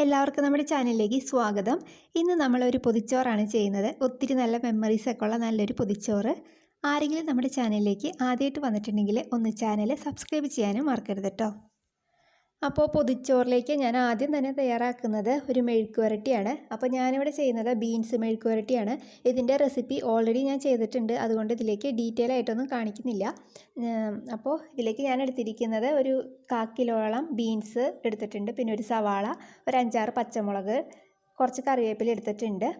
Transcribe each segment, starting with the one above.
എല്ലാവർക്കും നമ്മുടെ ചാനലിലേക്ക് സ്വാഗതം. ഇന്ന് നമ്മളൊരു പൊതിച്ചോറാണ് ചെയ്യുന്നത്. ഒത്തിരി നല്ല മെമ്മറീസൊക്കെ ഉള്ള നല്ലൊരു പൊതിച്ചോറ്. ആരെങ്കിലും നമ്മുടെ ചാനലിലേക്ക് ആദ്യമായിട്ട് വന്നിട്ടുണ്ടെങ്കിൽ ഒന്ന് ചാനൽ സബ്സ്ക്രൈബ് ചെയ്യാനും മറക്കരുത് കേട്ടോ. അപ്പോൾ പൊതിച്ചോറിലേക്ക് ഞാൻ ആദ്യം തന്നെ തയ്യാറാക്കുന്നത് ഒരു മെഴുക്ക് വരട്ടിയാണ്. അപ്പോൾ ഞാനിവിടെ ചെയ്യുന്നത് ബീൻസ് മെഴുക്ക് വരട്ടിയാണ്. ഇതിൻ്റെ റെസിപ്പി ഓൾറെഡി ഞാൻ ചെയ്തിട്ടുണ്ട്, അതുകൊണ്ട് ഇതിലേക്ക് ഡീറ്റെയിൽ ആയിട്ടൊന്നും കാണിക്കുന്നില്ല. അപ്പോൾ ഇതിലേക്ക് ഞാൻ എടുത്തിരിക്കുന്നത് ഒരു 1/4 കിലോളം ബീൻസ് എടുത്തിട്ടുണ്ട്, പിന്നെ ഒരു സവാള, ഒരു 5-6 പച്ചമുളക്, കുറച്ച് കറിവേപ്പില എടുത്തിട്ടുണ്ട്.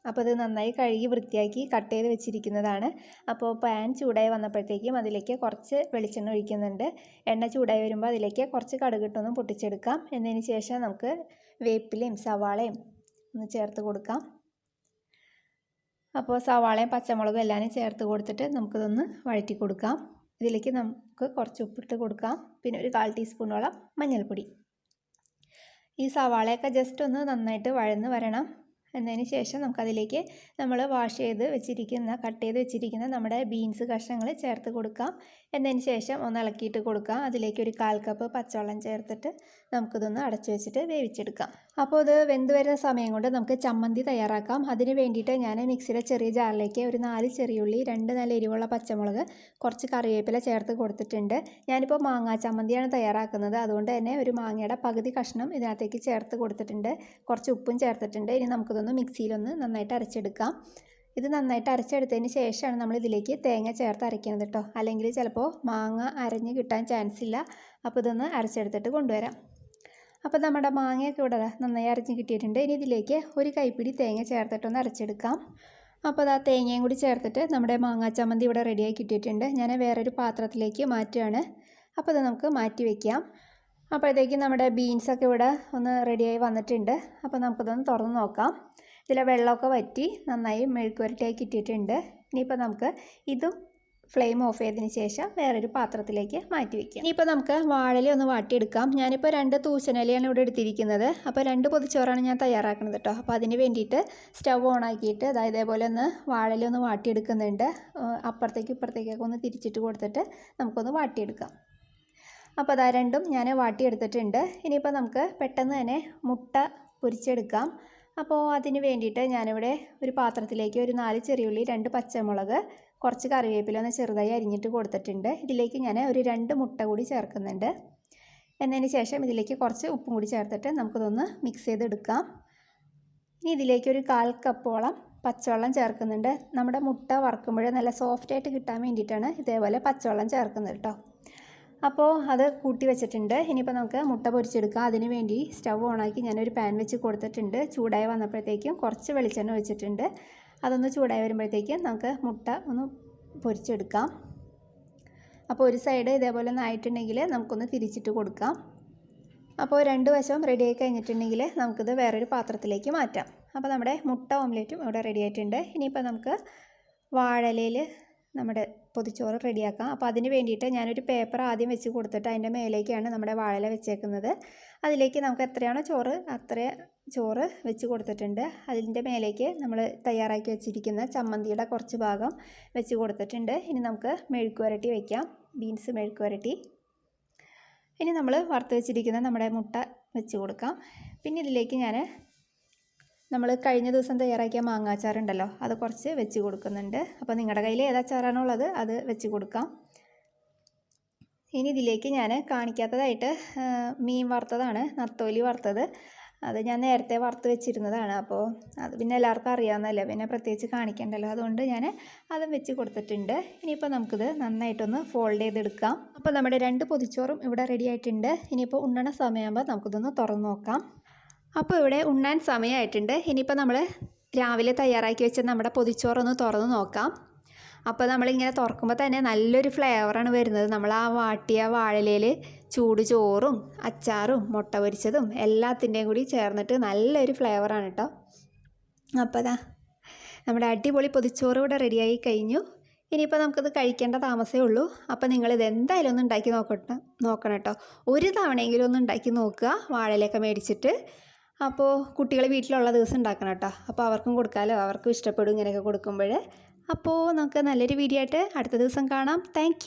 അപ്പോൾ ഇത് നന്നായി കഴുകി വൃത്തിയാക്കി കട്ട് ചെയ്ത് വെച്ചിരിക്കുന്നതാണ്. അപ്പോൾ പാൻ ചൂടായി വന്നപ്പോഴത്തേക്കും അതിലേക്ക് കുറച്ച് വെളിച്ചെണ്ണ ഒഴിക്കുന്നുണ്ട്. എണ്ണ ചൂടായി വരുമ്പോൾ അതിലേക്ക് കുറച്ച് കടുകിട്ടൊന്നും പൊട്ടിച്ചെടുക്കാം. എന്നതിന് ശേഷം നമുക്ക് വേപ്പിലയും സവാളയും ഒന്ന് ചേർത്ത് കൊടുക്കാം. അപ്പോൾ സവാളയും പച്ചമുളകും എല്ലാം ചേർത്ത് കൊടുത്തിട്ട് നമുക്കിതൊന്ന് വഴറ്റി കൊടുക്കാം. ഇതിലേക്ക് നമുക്ക് കുറച്ച് ഉപ്പിട്ട് കൊടുക്കാം, പിന്നെ ഒരു 1/4 ടീസ്പൂണോളം മഞ്ഞൾപ്പൊടി. ഈ സവാളയൊക്കെ ജസ്റ്റ് ഒന്ന് നന്നായിട്ട് വഴന്ന് വരണം. എന്നതിന് ശേഷം നമുക്കതിലേക്ക് നമ്മൾ വാഷ് ചെയ്ത് വെച്ചിരിക്കുന്ന കട്ട് ചെയ്ത് വെച്ചിരിക്കുന്ന നമ്മുടെ ബീൻസ് കഷ്ണങ്ങൾ ചേർത്ത് കൊടുക്കാം. എന്നതിന് ശേഷം ഒന്ന് ഇളക്കിയിട്ട് കൊടുക്കാം. അതിലേക്ക് ഒരു 1/4 കപ്പ് പച്ചവെള്ളം ചേർത്തിട്ട് നമുക്കിതൊന്ന് അടച്ചു വെച്ചിട്ട് വേവിച്ചെടുക്കാം. അപ്പോൾ ഇത് വെന്ത് വരുന്ന സമയം കൊണ്ട് നമുക്ക് ചമ്മന്തി തയ്യാറാക്കാം. അതിന് വേണ്ടിയിട്ട് ഞാൻ മിക്സിയുടെ ചെറിയ ജാറിലേക്ക് ഒരു 4 ചെറിയുള്ളി, 2 നല്ല എരിവുള്ള പച്ചമുളക്, കുറച്ച് കറിവേപ്പില ചേർത്ത് കൊടുത്തിട്ടുണ്ട്. ഞാനിപ്പോൾ മാങ്ങാ ചമ്മന്തിയാണ് തയ്യാറാക്കുന്നത്, അതുകൊണ്ട് തന്നെ ഒരു മാങ്ങയുടെ പകുതി കഷ്ണം ഇതിനകത്തേക്ക് ചേർത്ത് കൊടുത്തിട്ടുണ്ട്. കുറച്ച് ഉപ്പും ചേർത്തിട്ടുണ്ട്. ഇനി നമുക്കിതൊന്ന് മിക്സിയിലൊന്ന് നന്നായിട്ട് അരച്ചെടുക്കാം. ഇത് നന്നായിട്ട് അരച്ചെടുത്തതിന് ശേഷമാണ് നമ്മൾ ഇതിലേക്ക് തേങ്ങ ചേർത്ത് അരയ്ക്കുന്നത് കേട്ടോ, അല്ലെങ്കിൽ ചിലപ്പോൾ മാങ്ങ അരഞ്ഞ് കിട്ടാൻ ചാൻസ് ഇല്ല. അപ്പോൾ ഇതൊന്ന് അരച്ചെടുത്തിട്ട് കൊണ്ടുവരാം. അപ്പോൾ നമ്മുടെ മാങ്ങയൊക്കെ ഇവിടെ നന്നായി അരഞ്ഞ് കിട്ടിയിട്ടുണ്ട്. ഇനി ഇതിലേക്ക് ഒരു കൈപ്പിടി തേങ്ങ ചേർത്തിട്ടൊന്ന് അരച്ചെടുക്കാം. അപ്പോൾ അത് ആ തേങ്ങയും കൂടി ചേർത്തിട്ട് നമ്മുടെ മാങ്ങാ ചമ്മന്തി ഇവിടെ റെഡിയായി കിട്ടിയിട്ടുണ്ട്. ഞാൻ വേറൊരു പാത്രത്തിലേക്ക് മാറ്റുകയാണ്. അപ്പോൾ ഇത് നമുക്ക് മാറ്റി വയ്ക്കാം. അപ്പോഴത്തേക്കും നമ്മുടെ ബീൻസൊക്കെ ഇവിടെ ഒന്ന് റെഡിയായി വന്നിട്ടുണ്ട്. അപ്പോൾ നമുക്കിതൊന്ന് തുറന്ന് നോക്കാം. ഇതിലെ വെള്ളമൊക്കെ വറ്റി നന്നായി മെഴുക്ക് വരട്ടിയായി കിട്ടിയിട്ടുണ്ട്. ഇനിയിപ്പോൾ നമുക്ക് ഇതും ഫ്ലെയിം ഓഫ് ചെയ്തതിന് ശേഷം വേറൊരു പാത്രത്തിലേക്ക് മാറ്റി വയ്ക്കാം. ഇനിയിപ്പോൾ നമുക്ക് വാഴയില ഒന്ന് വാട്ടിയെടുക്കാം. ഞാനിപ്പോൾ 2 തൂശനിലയാണ് ഇവിടെ എടുത്തിരിക്കുന്നത്. അപ്പോൾ 2 പൊതിച്ചോറാണ് ഞാൻ തയ്യാറാക്കുന്നത് കേട്ടോ. അപ്പോൾ അതിന് വേണ്ടിയിട്ട് സ്റ്റവ് ഓൺ ആക്കിയിട്ട് അതായത് ഇതേപോലെ ഒന്ന് വാഴയില ഒന്ന് വാട്ടിയെടുക്കുന്നുണ്ട്. അപ്പുറത്തേക്കും ഇപ്പുറത്തേക്കൊക്കെ ഒന്ന് തിരിച്ചിട്ട് കൊടുത്തിട്ട് നമുക്കൊന്ന് വാട്ടിയെടുക്കാം. അപ്പോൾ അതാ രണ്ടും ഞാൻ വാട്ടിയെടുത്തിട്ടുണ്ട്. ഇനിയിപ്പോൾ നമുക്ക് പെട്ടെന്ന് തന്നെ മുട്ട പൊരിച്ചെടുക്കാം. അപ്പോൾ അതിന് വേണ്ടിയിട്ട് ഞാനിവിടെ ഒരു പാത്രത്തിലേക്ക് ഒരു 4 ചെറിയുള്ളി, 2 പച്ചമുളക്, കുറച്ച് കറിവേപ്പില ഒന്ന് ചെറുതായി അരിഞ്ഞിട്ട് കൊടുത്തിട്ടുണ്ട്. ഇതിലേക്ക് ഞാൻ ഒരു 2 മുട്ട കൂടി ചേർക്കുന്നുണ്ട്. എന്നതിന് ശേഷം ഇതിലേക്ക് കുറച്ച് ഉപ്പും കൂടി ചേർത്തിട്ട് നമുക്കിതൊന്ന് മിക്സ് ചെയ്തെടുക്കാം. ഇനി ഇതിലേക്ക് ഒരു 1/4 കപ്പോളം പച്ചവെള്ളം ചേർക്കുന്നുണ്ട്. നമ്മുടെ മുട്ട വറുക്കുമ്പോൾ നല്ല സോഫ്റ്റായിട്ട് കിട്ടാൻ വേണ്ടിയിട്ടാണ് ഇതേപോലെ പച്ചവെള്ളം ചേർക്കുന്നത് കേട്ടോ. അപ്പോൾ അത് കൂട്ടി വെച്ചിട്ടുണ്ട്. ഇനിയിപ്പോൾ നമുക്ക് മുട്ട പൊരിച്ചെടുക്കാം. അതിന് വേണ്ടി സ്റ്റവ് ഓണാക്കി ഞാനൊരു പാൻ വെച്ച് കൊടുത്തിട്ടുണ്ട്. ചൂടായി വന്നപ്പോഴത്തേക്കും കുറച്ച് വെളിച്ചെണ്ണ ഒഴിച്ചിട്ടുണ്ട്. അതൊന്ന് ചൂടായി വരുമ്പോഴത്തേക്കും നമുക്ക് മുട്ട ഒന്ന് പൊരിച്ചെടുക്കാം. അപ്പോൾ ഒരു സൈഡ് ഇതേപോലെ ഒന്ന് ആയിട്ടുണ്ടെങ്കിൽ നമുക്കൊന്ന് തിരിച്ചിട്ട് കൊടുക്കാം. അപ്പോൾ 2 വശവും റെഡിയായി കഴിഞ്ഞിട്ടുണ്ടെങ്കിൽ നമുക്കിത് വേറൊരു പാത്രത്തിലേക്ക് മാറ്റാം. അപ്പോൾ നമ്മുടെ മുട്ട ഓംലേറ്റും ഇവിടെ റെഡി ആയിട്ടുണ്ട്. ഇനിയിപ്പോൾ നമുക്ക് വാഴയിലയിൽ നമ്മുടെ പൊതിച്ചോറ് റെഡിയാക്കാം. അപ്പോൾ അതിന് വേണ്ടിയിട്ട് ഞാനൊരു പേപ്പർ ആദ്യം വെച്ച് കൊടുത്തിട്ട് അതിൻ്റെ മേലേക്കാണ് നമ്മുടെ വാഴയില വെച്ചേക്കുന്നത്. അതിലേക്ക് നമുക്ക് എത്രയാണോ ചോറ് അത്ര ചോറ് വെച്ച് കൊടുത്തിട്ടുണ്ട്. അതിൻ്റെ മേലേക്ക് നമ്മൾ തയ്യാറാക്കി വെച്ചിരിക്കുന്ന ചമ്മന്തിയുടെ കുറച്ച് ഭാഗം വെച്ച് കൊടുത്തിട്ടുണ്ട്. ഇനി നമുക്ക് മെഴുക്ക് വരട്ടി വയ്ക്കാം, ബീൻസ് മെഴുക്ക് വരട്ടി. ഇനി നമ്മൾ വറുത്ത് വെച്ചിരിക്കുന്ന നമ്മുടെ മുട്ട വെച്ച് കൊടുക്കാം. പിന്നെ ഇതിലേക്ക് നമ്മൾ കഴിഞ്ഞ ദിവസം തയ്യാറാക്കിയ മാങ്ങാച്ചാറുണ്ടല്ലോ, അത് കുറച്ച് വെച്ച് കൊടുക്കുന്നുണ്ട്. അപ്പോൾ നിങ്ങളുടെ കയ്യിൽ ഏതച്ചാറാണോ ഉള്ളത് അത് വെച്ച് കൊടുക്കാം. ഇനി ഇതിലേക്ക് ഞാൻ കാണിക്കാത്തതായിട്ട് മീൻ വറുത്തതാണ്, നത്തോലി വറുത്തത്. അത് ഞാൻ നേരത്തെ വറുത്ത് വെച്ചിരുന്നതാണ്. അപ്പോൾ അത് പിന്നെ എല്ലാവർക്കും അറിയാവുന്നതല്ലേ, പിന്നെ പ്രത്യേകിച്ച് കാണിക്കണ്ടല്ലോ, അതുകൊണ്ട് ഞാൻ അതും വെച്ച് കൊടുത്തിട്ടുണ്ട്. ഇനിയിപ്പോൾ നമുക്കിത് നന്നായിട്ടൊന്ന് ഫോൾഡ് ചെയ്തെടുക്കാം. അപ്പോൾ നമ്മുടെ 2 പൊതിച്ചോറും ഇവിടെ റെഡി ആയിട്ടുണ്ട്. ഇനിയിപ്പോൾ ഉണ്ണണ സമയമാകുമ്പോൾ നമുക്കിതൊന്ന് തുറന്ന് നോക്കാം. അപ്പോൾ ഇവിടെ ഉണ്ണാൻ സമയമായിട്ടുണ്ട്. ഇനിയിപ്പോൾ നമ്മൾ രാവിലെ തയ്യാറാക്കി വെച്ച നമ്മുടെ പൊതിച്ചോറൊന്ന് തുറന്ന് നോക്കാം. അപ്പോൾ നമ്മളിങ്ങനെ തുറക്കുമ്പോൾ തന്നെ നല്ലൊരു ഫ്ലേവറാണ് വരുന്നത്. നമ്മൾ ആ വാട്ടിയ വാഴയിലയിൽ ചൂട് ചോറും അച്ചാറും മുട്ട പൊരിച്ചതും എല്ലാത്തിൻ്റെയും കൂടി ചേർന്നിട്ട് നല്ലൊരു ഫ്ലേവറാണ് കേട്ടോ. അപ്പോൾ അതാ നമ്മുടെ അടിപൊളി പൊതിച്ചോറ് ഇവിടെ റെഡിയായി കഴിഞ്ഞു. ഇനിയിപ്പോൾ നമുക്കിത് കഴിക്കേണ്ട താമസമേ ഉള്ളൂ. അപ്പോൾ നിങ്ങളിത് എന്തായാലും ഒന്ന് ഉണ്ടാക്കി നോക്കണം കേട്ടോ. ഒരു തവണയെങ്കിലും ഒന്ന് ഉണ്ടാക്കി നോക്കുക വാഴയിലൊക്കെ മേടിച്ചിട്ട്. അപ്പോൾ കുട്ടികൾ വീട്ടിലുള്ള ദിവസം ഉണ്ടാക്കണം കേട്ടോ. അപ്പോൾ അവർക്കും കൊടുക്കാമല്ലോ, അവർക്കും ഇഷ്ടപ്പെടും ഇങ്ങനെയൊക്കെ കൊടുക്കുമ്പോൾ. അപ്പോൾ നമുക്ക് നല്ലൊരു വീഡിയോ ആയിട്ട് അടുത്ത ദിവസം കാണാം. താങ്ക്